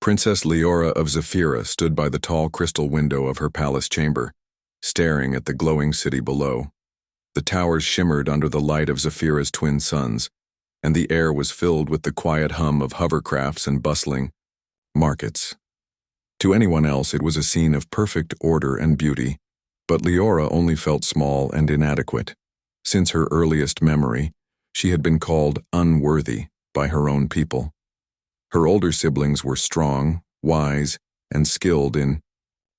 Princess Leora of Zephyra stood by the tall crystal window of her palace chamber, staring at the glowing city below. The towers shimmered under the light of Zephyra's twin suns, and the air was filled with the quiet hum of hovercrafts and bustling markets. To anyone else, it was a scene of perfect order and beauty, but Leora only felt small and inadequate. Since her earliest memory, she had been called unworthy by her own people. Her older siblings were strong, wise, and skilled in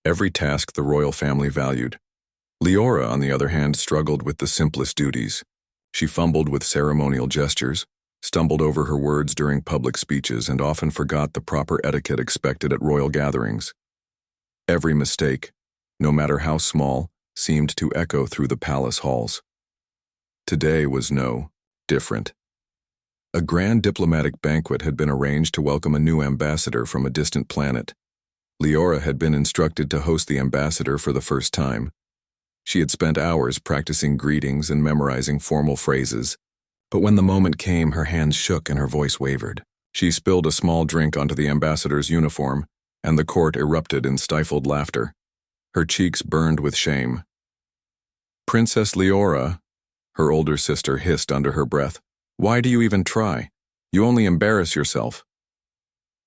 every task the royal family valued. Leora, on the other hand, struggled with the simplest duties. She fumbled with ceremonial gestures, stumbled over her words during public speeches, and often forgot the proper etiquette expected at royal gatherings. Every mistake, no matter how small, seemed to echo through the palace halls. Today was no different. A grand diplomatic banquet had been arranged to welcome a new ambassador from a distant planet. Leora had been instructed to host the ambassador for the first time. She had spent hours practicing greetings and memorizing formal phrases, but when the moment came, her hands shook and her voice wavered. She spilled a small drink onto the ambassador's uniform, and the court erupted in stifled laughter. Her cheeks burned with shame. "Princess Leora," her older sister hissed under her breath, "why do you even try? You only embarrass yourself."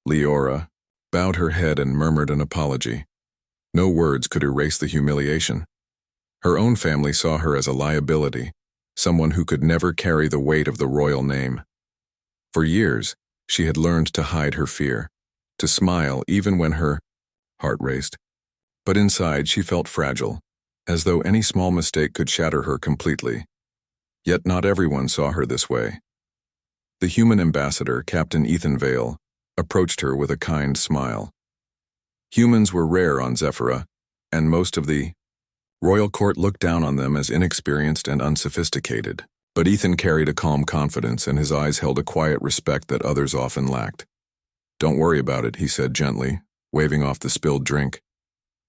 Leora bowed her head and murmured an apology. No words could erase the humiliation. Her own family saw her as a liability, someone who could never carry the weight of the royal name. For years, she had learned to hide her fear, to smile even when her heart raced. But inside, she felt fragile, as though any small mistake could shatter her completely. Yet not everyone saw her this way. The human ambassador, Captain Ethan Vale, approached her with a kind smile. Humans were rare on Zephyra, and most of the royal court looked down on them as inexperienced and unsophisticated. But Ethan carried a calm confidence, and his eyes held a quiet respect that others often lacked. "Don't worry about it," he said gently, waving off the spilled drink.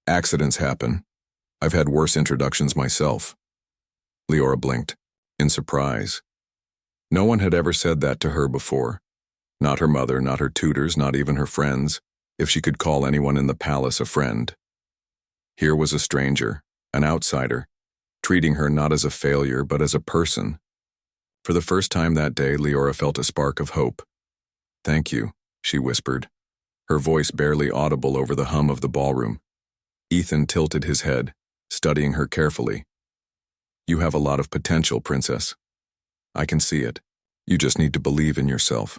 "Accidents happen. I've had worse introductions myself." Leora blinked, in surprise. No one had ever said that to her before. Not her mother, not her tutors, not even her friends, if she could call anyone in the palace a friend. Here was a stranger, an outsider, treating her not as a failure but as a person. For the first time that day, Leora felt a spark of hope. "Thank you," she whispered, her voice barely audible over the hum of the ballroom. Ethan tilted his head, studying her carefully. "You have a lot of potential, Princess. I can see it. You just need to believe in yourself."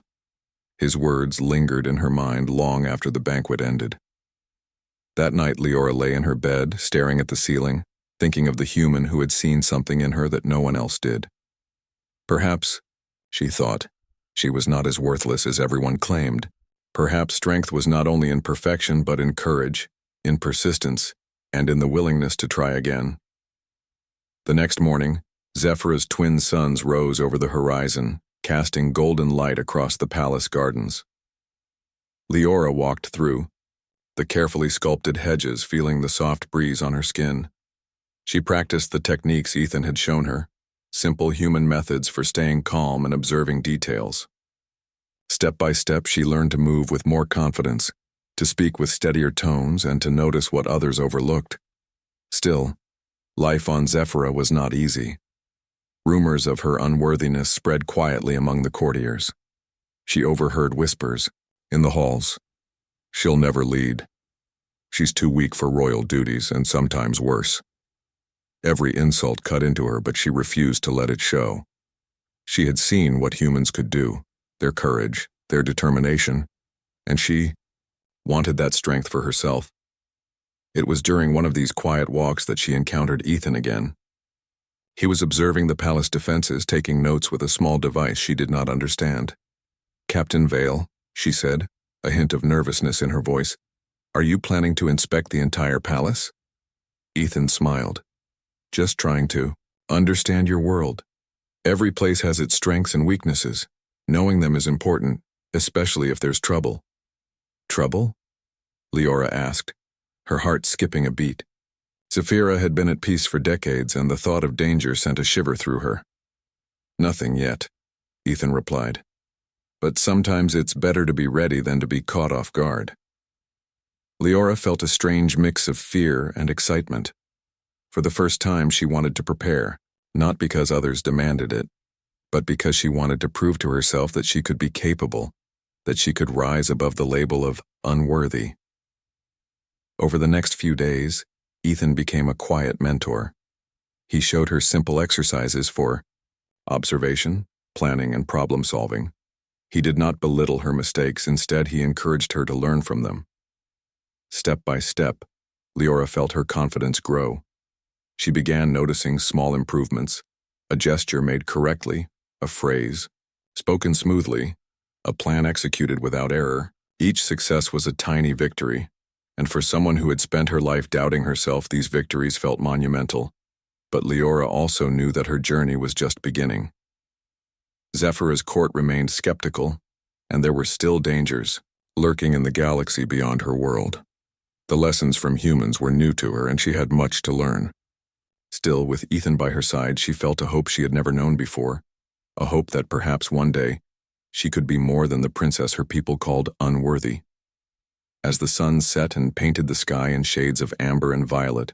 His words lingered in her mind long after the banquet ended. That night, Leora lay in her bed, staring at the ceiling, thinking of the human who had seen something in her that no one else did. Perhaps, she thought, she was not as worthless as everyone claimed. Perhaps strength was not only in perfection but in courage, in persistence, and in the willingness to try again. The next morning, Zephyra's twin suns rose over the horizon, casting golden light across the palace gardens. Leora walked through, the carefully sculpted hedges feeling the soft breeze on her skin. She practiced the techniques Ethan had shown her, simple human methods for staying calm and observing details. Step by step, she learned to move with more confidence, to speak with steadier tones, and to notice what others overlooked. Still, life on Zephyra was not easy. Rumors of her unworthiness spread quietly among the courtiers. She overheard whispers in the halls. "She'll never lead. She's too weak for royal duties, and sometimes worse." Every insult cut into her, but she refused to let it show. She had seen what humans could do, their courage, their determination, and she wanted that strength for herself. It was during one of these quiet walks that she encountered Ethan again. He was observing the palace defenses, taking notes with a small device she did not understand. "Captain Vale," she said, a hint of nervousness in her voice, "are you planning to inspect the entire palace?" Ethan smiled. "Just trying to understand your world. Every place has its strengths and weaknesses. Knowing them is important, especially if there's trouble." "Trouble?" Leora asked, her heart skipping a beat. Zephyra had been at peace for decades, and the thought of danger sent a shiver through her. "Nothing yet," Ethan replied. "But sometimes it's better to be ready than to be caught off guard." Leora felt a strange mix of fear and excitement. For the first time, she wanted to prepare, not because others demanded it, but because she wanted to prove to herself that she could be capable, that she could rise above the label of unworthy. Over the next few days, Ethan became a quiet mentor. He showed her simple exercises for observation, planning, and problem solving. He did not belittle her mistakes, instead he encouraged her to learn from them. Step by step, Leora felt her confidence grow. She began noticing small improvements, a gesture made correctly, a phrase spoken smoothly, a plan executed without error. Each success was a tiny victory, and for someone who had spent her life doubting herself, these victories felt monumental. But Leora also knew that her journey was just beginning. Zephyr's court remained skeptical, and there were still dangers lurking in the galaxy beyond her world. The lessons from humans were new to her, and she had much to learn. Still, with Ethan by her side, she felt a hope she had never known before, a hope that perhaps one day she could be more than the princess her people called unworthy. As the sun set and painted the sky in shades of amber and violet,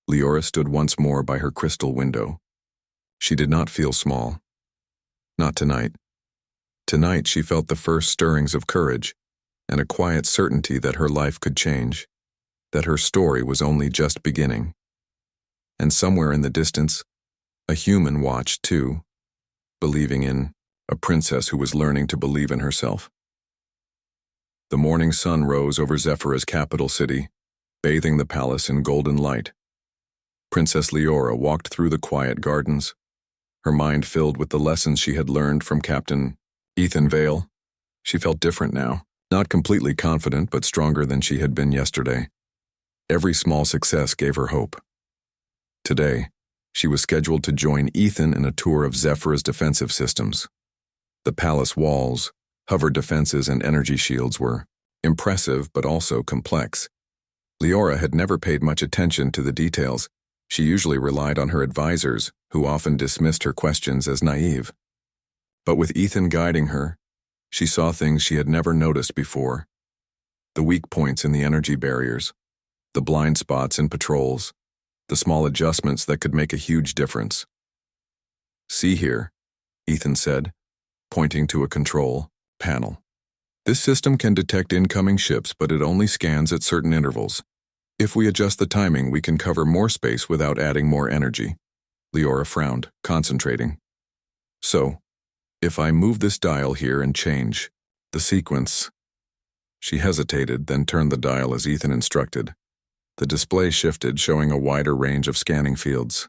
Leora stood once more by her crystal window. She did not feel small. Not tonight. Tonight she felt the first stirrings of courage and a quiet certainty that her life could change, that her story was only just beginning. And somewhere in the distance, a human watched too, believing in a princess who was learning to believe in herself. The morning sun rose over Zephyr's capital city, bathing the palace in golden light. Princess Leora walked through the quiet gardens, her mind filled with the lessons she had learned from Captain Ethan Vale. She felt different now, not completely confident but stronger than she had been yesterday. Every small success gave her hope. Today, she was scheduled to join Ethan in a tour of Zephyr's defensive systems. The palace walls, hover defenses, and energy shields were impressive but also complex. Leora had never paid much attention to the details. She usually relied on her advisors, who often dismissed her questions as naive. But with Ethan guiding her, she saw things she had never noticed before. The weak points in the energy barriers, the blind spots in patrols, the small adjustments that could make a huge difference. "See here," Ethan said, pointing to a control panel. "This system can detect incoming ships, but it only scans at certain intervals. If we adjust the timing, we can cover more space without adding more energy." Leora frowned, concentrating. "So, if I move this dial here and change the sequence..." She hesitated, then turned the dial as Ethan instructed. The display shifted, showing a wider range of scanning fields.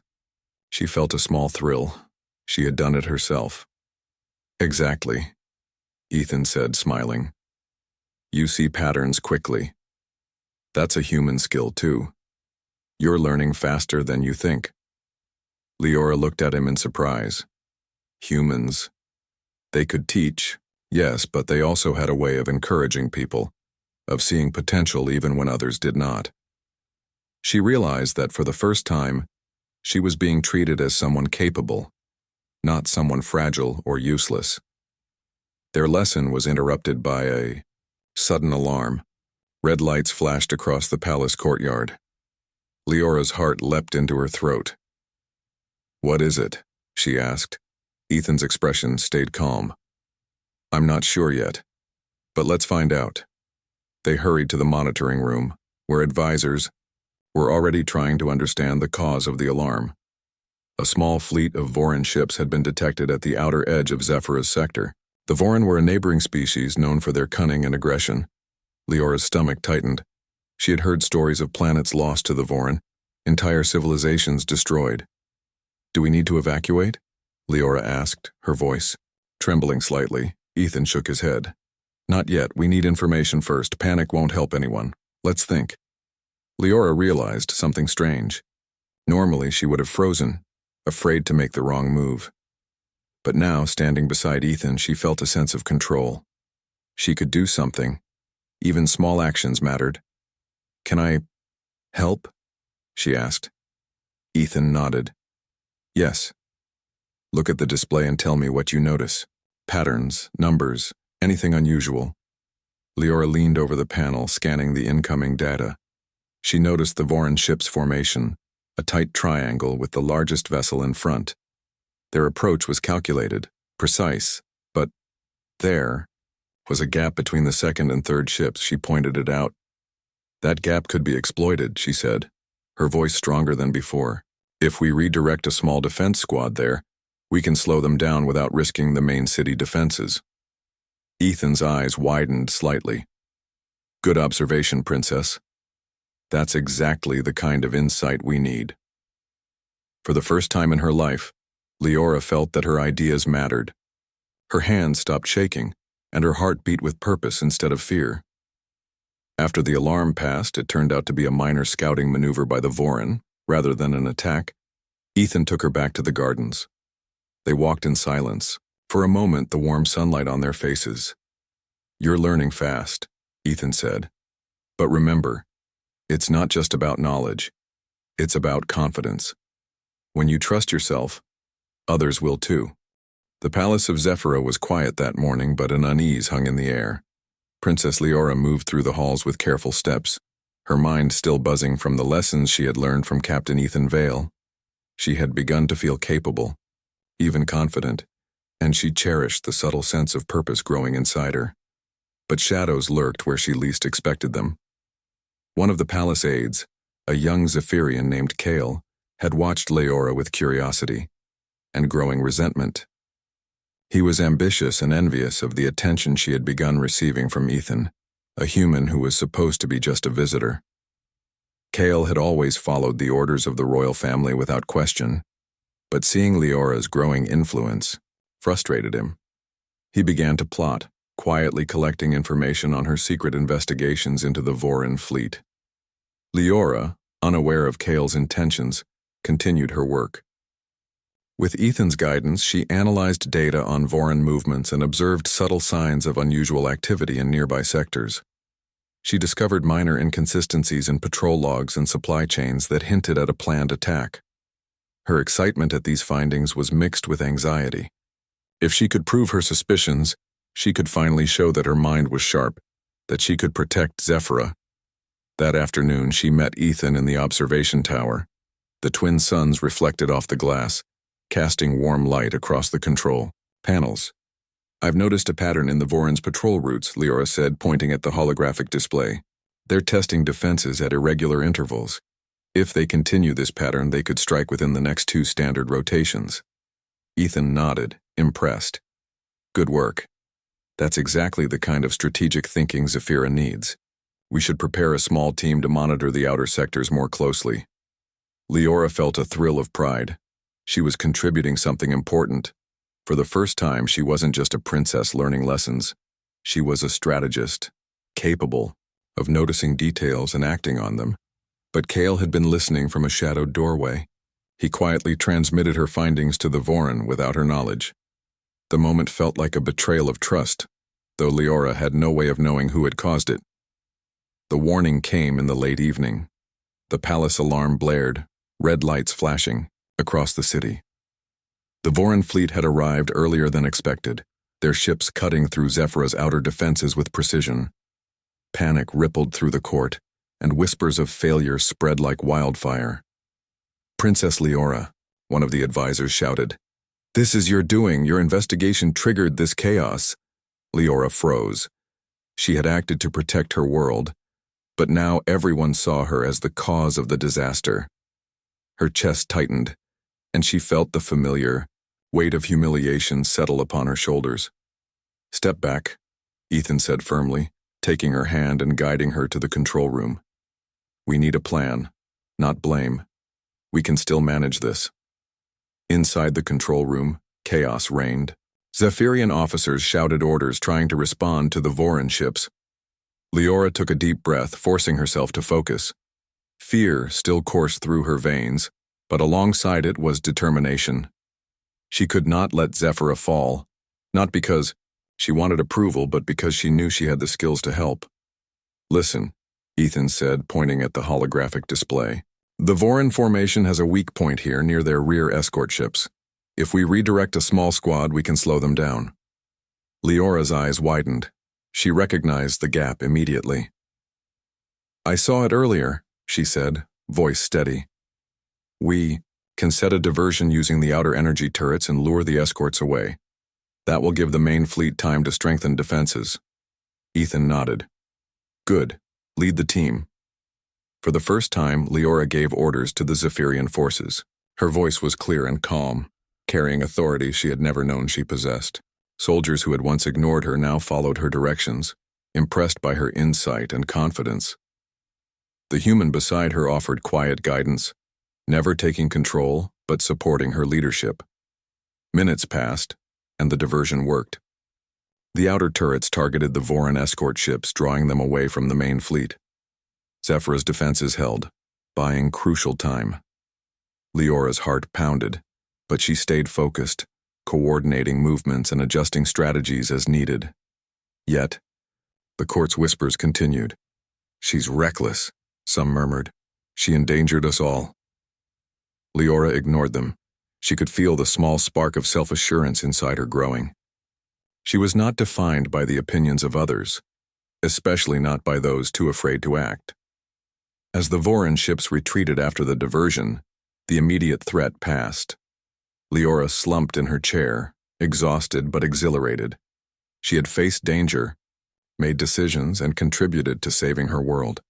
She felt a small thrill. She had done it herself. "Exactly," Ethan said, smiling. "You see patterns quickly. That's a human skill, too. You're learning faster than you think." Leora looked at him in surprise. Humans. They could teach, yes, but they also had a way of encouraging people, of seeing potential even when others did not. She realized that for the first time, she was being treated as someone capable, not someone fragile or useless. Their lesson was interrupted by a sudden alarm. Red lights flashed across the palace courtyard. Leora's heart leapt into her throat. "What is it?" she asked. Ethan's expression stayed calm. "I'm not sure yet, but let's find out." They hurried to the monitoring room, where advisors were already trying to understand the cause of the alarm. A small fleet of Voran ships had been detected at the outer edge of Zephyr's sector. The Voran were a neighboring species known for their cunning and aggression. Leora's stomach tightened. She had heard stories of planets lost to the Voran, entire civilizations destroyed. "Do we need to evacuate?" Leora asked, her voice trembling slightly. Ethan shook his head. "Not yet. We need information first. Panic won't help anyone. Let's think." Leora realized something strange. Normally she would have frozen, afraid to make the wrong move. But now, standing beside Ethan, she felt a sense of control. She could do something. Even small actions mattered. "Can I help?" she asked. Ethan nodded. "Yes. Look at the display and tell me what you notice. Patterns, numbers, anything unusual." Leora leaned over the panel, scanning the incoming data. She noticed the Voran ship's formation, a tight triangle with the largest vessel in front. Their approach was calculated, precise, but there was a gap between the second and third ships. She pointed it out. That gap could be exploited, she said, her voice stronger than before. If we redirect a small defense squad there, we can slow them down without risking the main city defenses. Ethan's eyes widened slightly. Good observation, Princess. That's exactly the kind of insight we need. For the first time in her life, Leora felt that her ideas mattered. Her hands stopped shaking, and her heart beat with purpose instead of fear. After the alarm passed, it turned out to be a minor scouting maneuver by the Voran, rather than an attack. Ethan took her back to the gardens. They walked in silence, for a moment the warm sunlight on their faces. You're learning fast, Ethan said. But remember, it's not just about knowledge. It's about confidence. When you trust yourself, others will too. The palace of Zephyra was quiet that morning, but an unease hung in the air. Princess Leora moved through the halls with careful steps, her mind still buzzing from the lessons she had learned from Captain Ethan Vale. She had begun to feel capable, even confident, and she cherished the subtle sense of purpose growing inside her. But shadows lurked where she least expected them. One of the palace aides, a young Zephyrian named Kale, had watched Leora with curiosity and growing resentment. He was ambitious and envious of the attention she had begun receiving from Ethan, a human who was supposed to be just a visitor. Kale had always followed the orders of the royal family without question, but seeing Leora's growing influence frustrated him. He began to plot, quietly collecting information on her secret investigations into the Voran fleet. Leora, unaware of Kale's intentions, continued her work. With Ethan's guidance, she analyzed data on Voran movements and observed subtle signs of unusual activity in nearby sectors. She discovered minor inconsistencies in patrol logs and supply chains that hinted at a planned attack. Her excitement at these findings was mixed with anxiety. If she could prove her suspicions, she could finally show that her mind was sharp, that she could protect Zephyra. That afternoon, she met Ethan in the observation tower. The twin suns reflected off the glass, casting warm light across the control panels. I've noticed a pattern in the Voran's patrol routes, Leora said, pointing at the holographic display. They're testing defenses at irregular intervals. If they continue this pattern, they could strike within the next 2 standard rotations. Ethan nodded, impressed. Good work. That's exactly the kind of strategic thinking Zephyra needs. We should prepare a small team to monitor the outer sectors more closely. Leora felt a thrill of pride. She was contributing something important. For the first time, she wasn't just a princess learning lessons. She was a strategist, capable of noticing details and acting on them. But Kale had been listening from a shadowed doorway. He quietly transmitted her findings to the Voran without her knowledge. The moment felt like a betrayal of trust, though Leora had no way of knowing who had caused it. The warning came in the late evening. The palace alarm blared, red lights flashing across the city. The Voran fleet had arrived earlier than expected, their ships cutting through Zephyra's outer defenses with precision. Panic rippled through the court, and whispers of failure spread like wildfire. Princess Leora, one of the advisors shouted. This is your doing. Your investigation triggered this chaos. Leora froze. She had acted to protect her world, but now everyone saw her as the cause of the disaster. Her chest tightened, and she felt the familiar weight of humiliation settle upon her shoulders. Step back, Ethan said firmly, taking her hand and guiding her to the control room. We need a plan, not blame. We can still manage this. Inside the control room, chaos reigned. Zephyrian officers shouted orders trying to respond to the Voran ships. Leora took a deep breath, forcing herself to focus. Fear still coursed through her veins, but alongside it was determination. She could not let Zephyra fall, not because she wanted approval, but because she knew she had the skills to help. Listen, Ethan said, pointing at the holographic display. The Voran formation has a weak point here near their rear escort ships. If we redirect a small squad, we can slow them down. Leora's eyes widened. She recognized the gap immediately. "I saw it earlier," she said, voice steady. "We can set a diversion using the outer energy turrets and lure the escorts away. That will give the main fleet time to strengthen defenses." Ethan nodded. "Good. Lead the team." For the first time, Leora gave orders to the Zephyrian forces. Her voice was clear and calm, carrying authority she had never known she possessed. Soldiers who had once ignored her now followed her directions, impressed by her insight and confidence. The human beside her offered quiet guidance, never taking control, but supporting her leadership. Minutes passed, and the diversion worked. The outer turrets targeted the Voran escort ships, drawing them away from the main fleet. Zephyra's defenses held, buying crucial time. Leora's heart pounded, but she stayed focused, coordinating movements and adjusting strategies as needed. Yet, the court's whispers continued. "She's reckless," some murmured. "She endangered us all." Leora ignored them. She could feel the small spark of self-assurance inside her growing. She was not defined by the opinions of others, especially not by those too afraid to act. As the Voran ships retreated after the diversion, the immediate threat passed. Leora slumped in her chair, exhausted but exhilarated. She had faced danger, made decisions, and contributed to saving her world.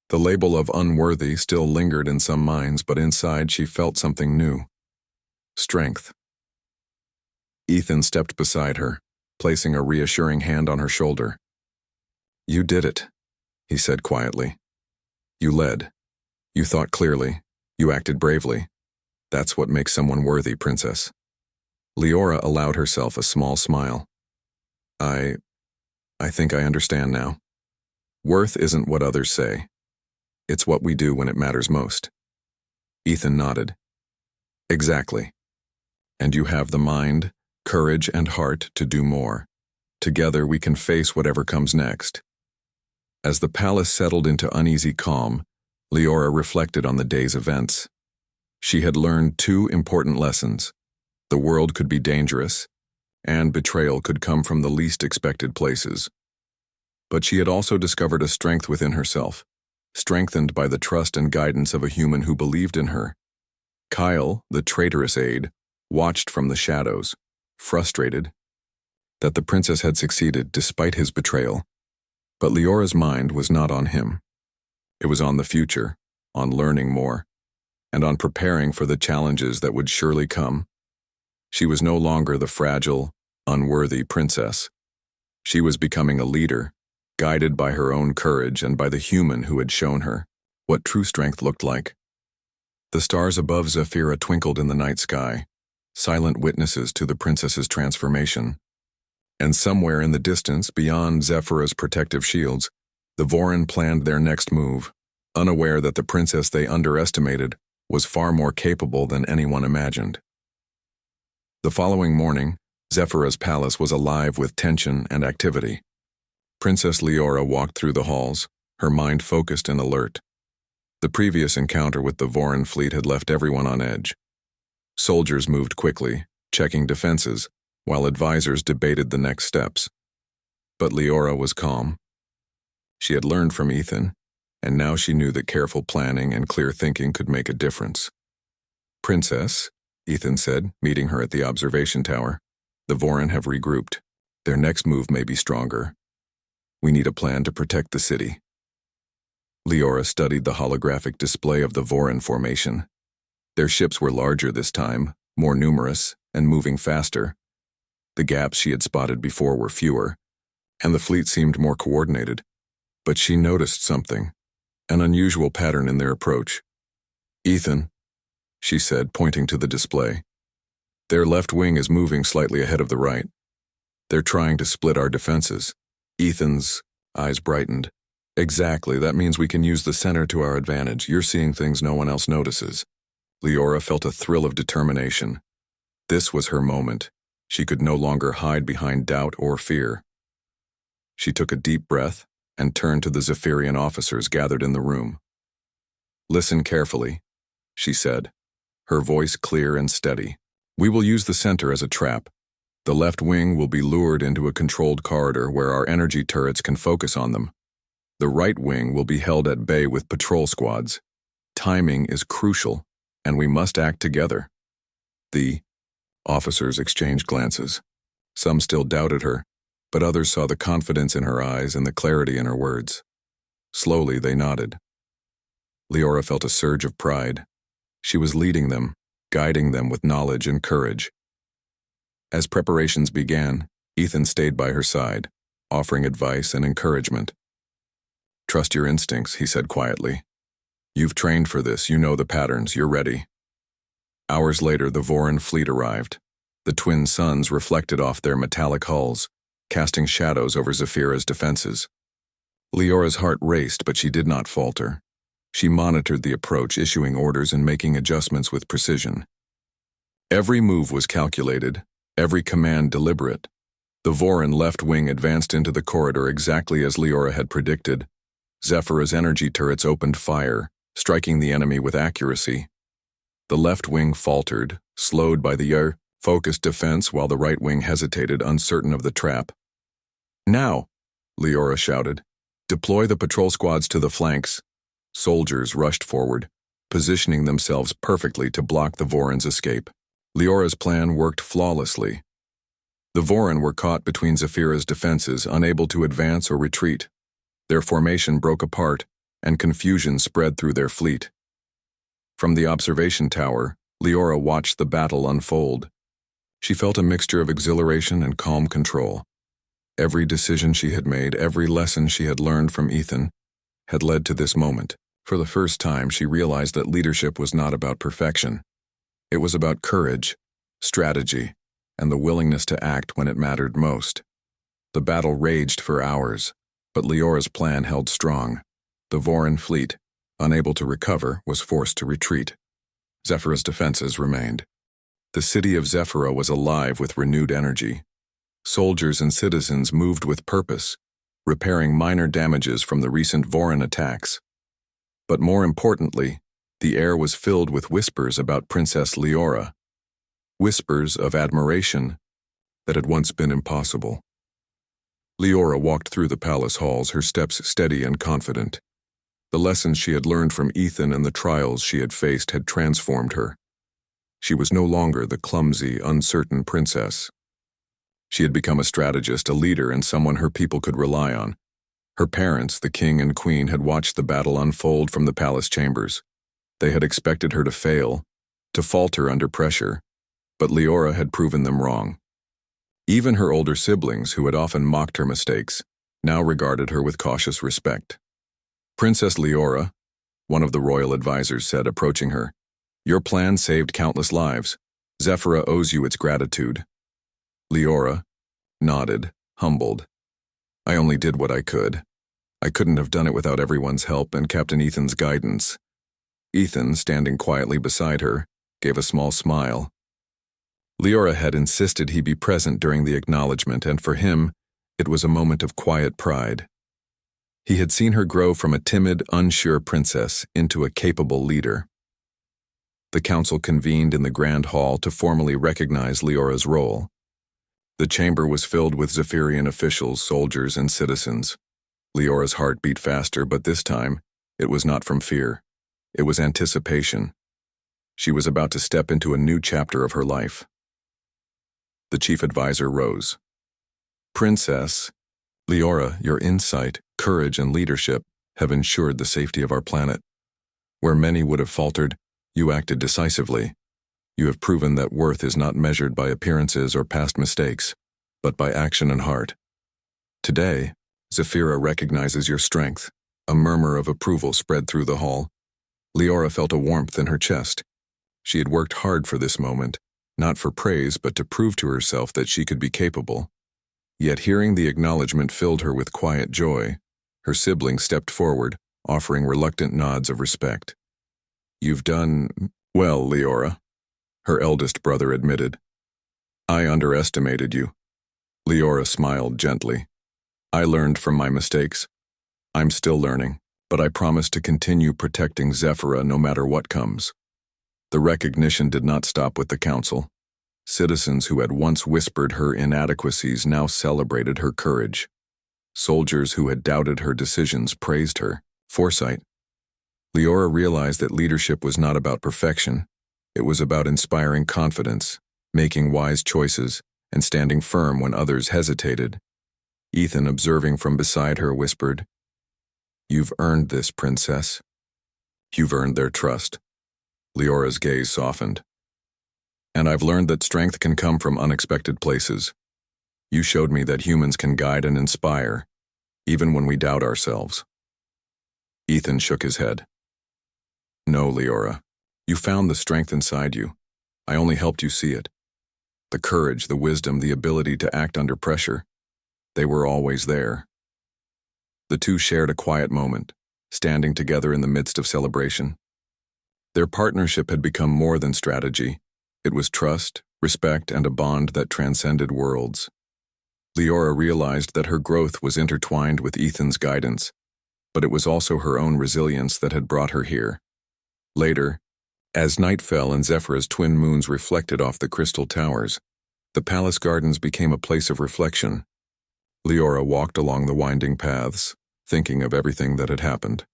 The label of unworthy still lingered in some minds, but inside she felt something new. Strength. Ethan stepped beside her, placing a reassuring hand on her shoulder. "You did it," he said quietly. "You led. You thought clearly. You acted bravely. That's what makes someone worthy, Princess." Leora allowed herself a small smile. I think I understand now. Worth isn't what others say. It's what we do when it matters most." Ethan nodded. "Exactly. And you have the mind, courage, and heart to do more. Together we can face whatever comes next." As the palace settled into uneasy calm, Leora reflected on the day's events. She had learned two important lessons. The world could be dangerous, and betrayal could come from the least expected places. But she had also discovered a strength within herself, strengthened by the trust and guidance of a human who believed in her. Kyle, the traitorous aide, watched from the shadows, frustrated that the princess had succeeded despite his betrayal. But Leora's mind was not on him. It was on the future, on learning more, and on preparing for the challenges that would surely come. She was no longer the fragile, unworthy princess. She was becoming a leader, guided by her own courage and by the human who had shown her what true strength looked like. The stars above Zephyra twinkled in the night sky, silent witnesses to the princess's transformation. And somewhere in the distance, beyond Zephyra's protective shields, the Voran planned their next move, unaware that the princess they underestimated was far more capable than anyone imagined. The following morning, Zephyra's palace was alive with tension and activity. Princess Leora walked through the halls, her mind focused and alert. The previous encounter with the Voran fleet had left everyone on edge. Soldiers moved quickly, checking defenses, while advisors debated the next steps. But Leora was calm. She had learned from Ethan, and now she knew that careful planning and clear thinking could make a difference. "Princess," Ethan said, meeting her at the observation tower, "the Voran have regrouped. Their next move may be stronger. We need a plan to protect the city." Leora studied the holographic display of the Voran formation. Their ships were larger this time, more numerous, and moving faster. The gaps she had spotted before were fewer, and the fleet seemed more coordinated. But she noticed something, an unusual pattern in their approach. "Ethan," she said, pointing to the display. "Their left wing is moving slightly ahead of the right. They're trying to split our defenses." Ethan's eyes brightened. "Exactly, that means we can use the center to our advantage. You're seeing things no one else notices." Leora felt a thrill of determination. This was her moment. She could no longer hide behind doubt or fear. She took a deep breath and turned to the Zephyrian officers gathered in the room. "Listen carefully," she said, her voice clear and steady. "We will use the center as a trap. The left wing will be lured into a controlled corridor where our energy turrets can focus on them. The right wing will be held at bay with patrol squads. Timing is crucial, and we must act together." The officers exchanged glances. Some still doubted her, but others saw the confidence in her eyes and the clarity in her words. Slowly, they nodded. Leora felt a surge of pride. She was leading them, guiding them with knowledge and courage. As preparations began, Ethan stayed by her side, offering advice and encouragement. "Trust your instincts," he said quietly. "You've trained for this, you know the patterns, you're ready." Hours later, the Voran fleet arrived. The twin suns reflected off their metallic hulls, casting shadows over Zephyra's defenses. Leora's heart raced, but she did not falter. She monitored the approach, issuing orders and making adjustments with precision. Every move was calculated, every command deliberate. The Voran left wing advanced into the corridor exactly as Leora had predicted. Zephyra's energy turrets opened fire, striking the enemy with accuracy. The left wing faltered, slowed by the focused defense, while the right wing hesitated, uncertain of the trap. "Now!" Leora shouted. "Deploy the patrol squads to the flanks." Soldiers rushed forward, positioning themselves perfectly to block the Voran's escape. Leora's plan worked flawlessly. The Voran were caught between Zephyra's defenses, unable to advance or retreat. Their formation broke apart, and confusion spread through their fleet. From the observation tower, Leora watched the battle unfold. She felt a mixture of exhilaration and calm control. Every decision she had made, every lesson she had learned from Ethan, had led to this moment. For the first time, she realized that leadership was not about perfection. It was about courage, strategy, and the willingness to act when it mattered most. The battle raged for hours, but Leora's plan held strong. The Voran fleet, unable to recover, was forced to retreat. Zephyra's defenses remained. The city of Zephyra was alive with renewed energy. Soldiers and citizens moved with purpose, repairing minor damages from the recent Voran attacks. But more importantly, the air was filled with whispers about Princess Leora, whispers of admiration that had once been impossible. Leora walked through the palace halls, her steps steady and confident. The lessons she had learned from Ethan and the trials she had faced had transformed her. She was no longer the clumsy, uncertain princess. She had become a strategist, a leader, and someone her people could rely on. Her parents, the king and queen, had watched the battle unfold from the palace chambers. They had expected her to fail, to falter under pressure, but Leora had proven them wrong. Even her older siblings, who had often mocked her mistakes, now regarded her with cautious respect. "Princess Leora," one of the royal advisors said, approaching her, "your plan saved countless lives. Zephyra owes you its gratitude." Leora nodded, humbled. "I only did what I could. I couldn't have done it without everyone's help and Captain Ethan's guidance." Ethan, standing quietly beside her, gave a small smile. Leora had insisted he be present during the acknowledgement, and for him, it was a moment of quiet pride. He had seen her grow from a timid, unsure princess into a capable leader. The council convened in the grand hall to formally recognize Leora's role. The chamber was filled with Zephyrian officials, soldiers, and citizens. Leora's heart beat faster, but this time, it was not from fear. It was anticipation. She was about to step into a new chapter of her life. The chief advisor rose. "Princess Leora, your insight, courage, and leadership have ensured the safety of our planet. Where many would have faltered, you acted decisively. You have proven that worth is not measured by appearances or past mistakes, but by action and heart. Today, Zephyra recognizes your strength." A murmur of approval spread through the hall. Leora felt a warmth in her chest. She had worked hard for this moment, not for praise, but to prove to herself that she could be capable. Yet hearing the acknowledgement filled her with quiet joy. Her siblings stepped forward, offering reluctant nods of respect. "You've done well, Leora," her eldest brother admitted. "I underestimated you." Leora smiled gently. "I learned from my mistakes. I'm still learning, but I promise to continue protecting Zephyra no matter what comes." The recognition did not stop with the council. Citizens who had once whispered her inadequacies now celebrated her courage. Soldiers who had doubted her decisions praised her foresight. Leora realized that leadership was not about perfection. It was about inspiring confidence, making wise choices, and standing firm when others hesitated. Ethan, observing from beside her, whispered, "You've earned this, princess. You've earned their trust." Leora's gaze softened. "And I've learned that strength can come from unexpected places. You showed me that humans can guide and inspire, even when we doubt ourselves." Ethan shook his head. "No, Leora. You found the strength inside you. I only helped you see it. The courage, the wisdom, the ability to act under pressure. They were always there." The two shared a quiet moment, standing together in the midst of celebration. Their partnership had become more than strategy. It was trust, respect, and a bond that transcended worlds. Leora realized that her growth was intertwined with Ethan's guidance, but it was also her own resilience that had brought her here. Later, as night fell and Zephyr's twin moons reflected off the crystal towers, the palace gardens became a place of reflection. Leora walked along the winding paths, thinking of everything that had happened.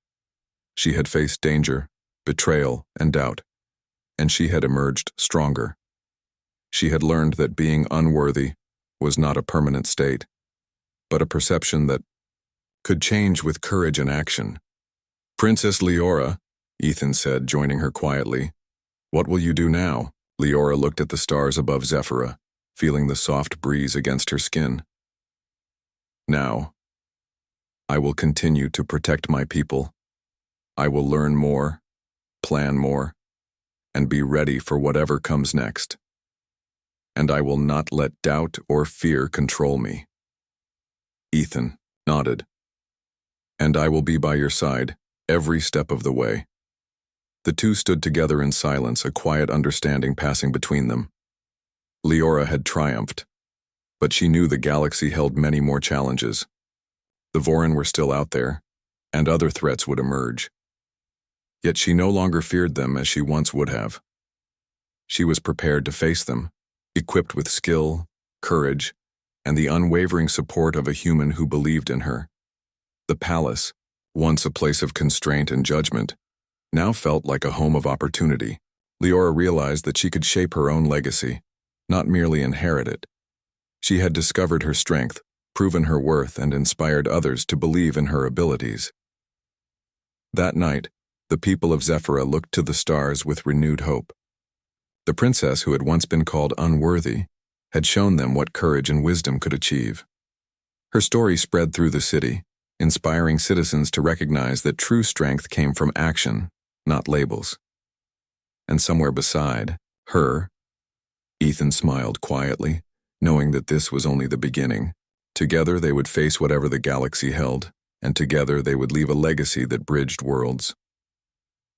She had faced danger, betrayal, and doubt, and she had emerged stronger. She had learned that being unworthy was not a permanent state, but a perception that could change with courage and action. "Princess Leora," Ethan said, joining her quietly, "what will you do now?" Leora looked at the stars above Zephyra, feeling the soft breeze against her skin. "Now, I will continue to protect my people. I will learn more, plan more, and be ready for whatever comes next. And I will not let doubt or fear control me." Ethan nodded. "And I will be by your side every step of the way." The two stood together in silence, a quiet understanding passing between them. Leora had triumphed, but she knew the galaxy held many more challenges. The Vorin were still out there, and other threats would emerge. Yet she no longer feared them as she once would have. She was prepared to face them, equipped with skill, courage, and the unwavering support of a human who believed in her. The palace, once a place of constraint and judgment, now felt like a home of opportunity. Leora realized that she could shape her own legacy, not merely inherit it. She had discovered her strength, proven her worth, and inspired others to believe in her abilities. That night, the people of Zephyra looked to the stars with renewed hope. The princess, who had once been called Unworthy, had shown them what courage and wisdom could achieve. Her story spread through the city, inspiring citizens to recognize that true strength came from action, not labels. And somewhere beside her, Ethan smiled quietly, knowing that this was only the beginning. Together they would face whatever the galaxy held, and together they would leave a legacy that bridged worlds.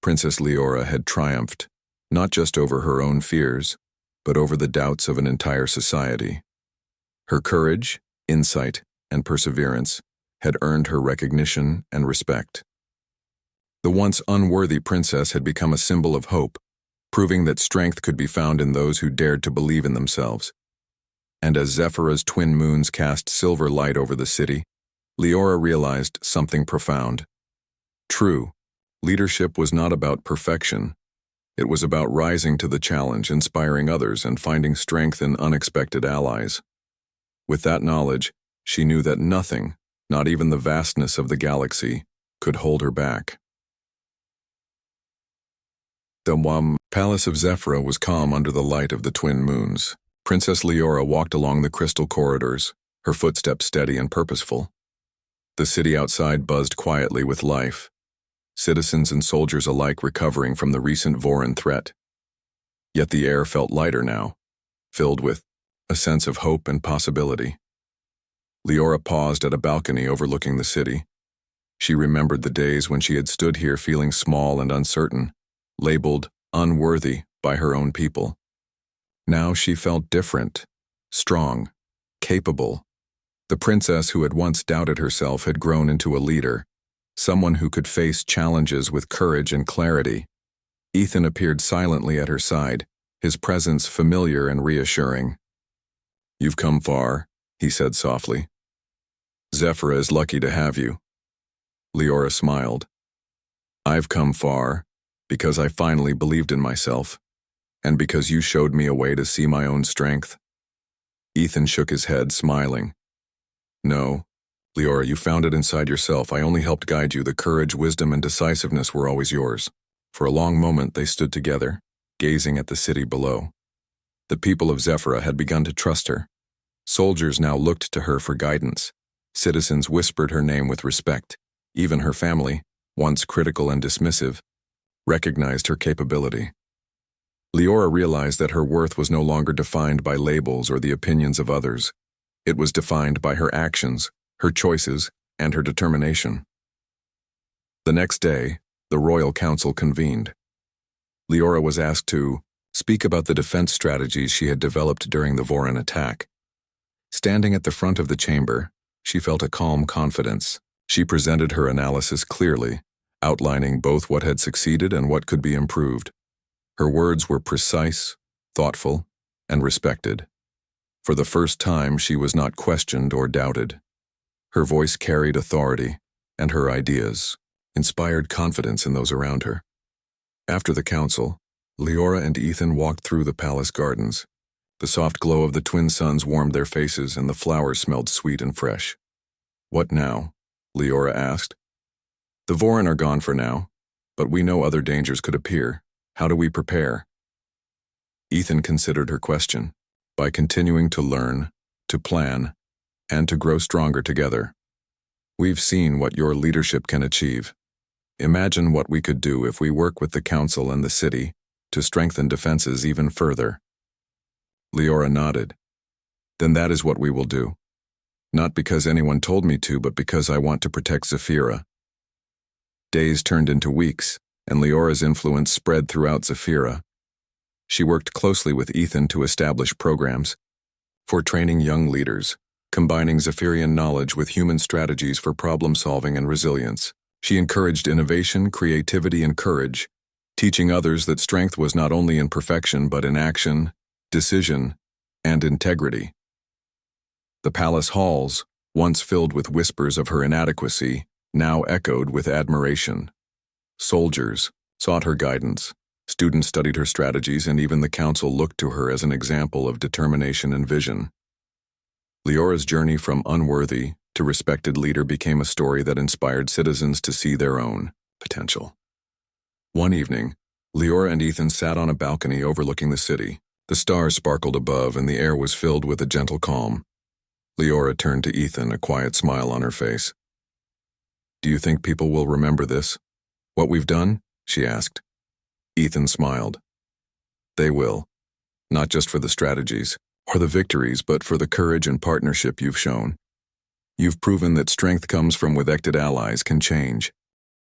Princess Leora had triumphed, not just over her own fears, but over the doubts of an entire society. Her courage, insight, and perseverance had earned her recognition and respect. The once unworthy princess had become a symbol of hope, proving that strength could be found in those who dared to believe in themselves. And as Zephyra's twin moons cast silver light over the city, Leora realized something profound. True, leadership was not about perfection. It was about rising to the challenge, inspiring others, and finding strength in unexpected allies. With that knowledge, she knew that nothing, not even the vastness of the galaxy, could hold her back. The palace of Zephyra was calm under the light of the twin moons. Princess Leora walked along the crystal corridors, her footsteps steady and purposeful. The city outside buzzed quietly with life, citizens and soldiers alike recovering from the recent Vorin threat. Yet the air felt lighter now, filled with a sense of hope and possibility. Leora paused at a balcony overlooking the city. She remembered the days when she had stood here feeling small and uncertain, labeled unworthy by her own people. Now she felt different, strong, capable. The princess who had once doubted herself had grown into a leader, someone who could face challenges with courage and clarity. Ethan appeared silently at her side, his presence familiar and reassuring. "You've come far," he said softly. "Zephyra is lucky to have you." Leora smiled. "I've come far because I finally believed in myself, and because you showed me a way to see my own strength." Ethan shook his head, smiling. "No, Leora, you found it inside yourself. I only helped guide you. The courage, wisdom, and decisiveness were always yours." For a long moment they stood together, gazing at the city below. The people of Zephyra had begun to trust her. Soldiers now looked to her for guidance. Citizens whispered her name with respect. Even her family, once critical and dismissive, recognized her capability. Leora realized that her worth was no longer defined by labels or the opinions of others. It was defined by her actions, her choices, and her determination. The next day, the Royal Council convened. Leora was asked to speak about the defense strategies she had developed during the Voron attack. Standing at the front of the chamber, she felt a calm confidence. She presented her analysis clearly, outlining both what had succeeded and what could be improved. Her words were precise, thoughtful, and respected. For the first time, she was not questioned or doubted. Her voice carried authority, and her ideas inspired confidence in those around her. After the council, Leora and Ethan walked through the palace gardens. The soft glow of the twin suns warmed their faces, and the flowers smelled sweet and fresh. "What now?" Leora asked. "The Voron are gone for now, but we know other dangers could appear. How do we prepare?" Ethan considered her question. "By continuing to learn, to plan, and to grow stronger together. We've seen what your leadership can achieve. Imagine what we could do if we work with the council and the city to strengthen defenses even further." Leora nodded. "Then that is what we will do. Not because anyone told me to, but because I want to protect Zephyra." Days turned into weeks, and Leora's influence spread throughout Zephyra. She worked closely with Ethan to establish programs for training young leaders, combining Zephyrian knowledge with human strategies for problem-solving and resilience. She encouraged innovation, creativity, and courage, teaching others that strength was not only in perfection but in action, decision, and integrity. The palace halls, once filled with whispers of her inadequacy, now echoed with admiration. Soldiers sought her guidance, students studied her strategies, and even the council looked to her as an example of determination and vision. Leora's journey from unworthy to respected leader became a story that inspired citizens to see their own potential. One evening, Leora and Ethan sat on a balcony overlooking the city. The stars sparkled above, and the air was filled with a gentle calm. Leora turned to Ethan, a quiet smile on her face. "Do you think people will remember this? What we've done?" she asked. Ethan smiled. "They will. Not just for the strategies or the victories, but for the courage and partnership you've shown. You've proven that strength comes from with acted allies can change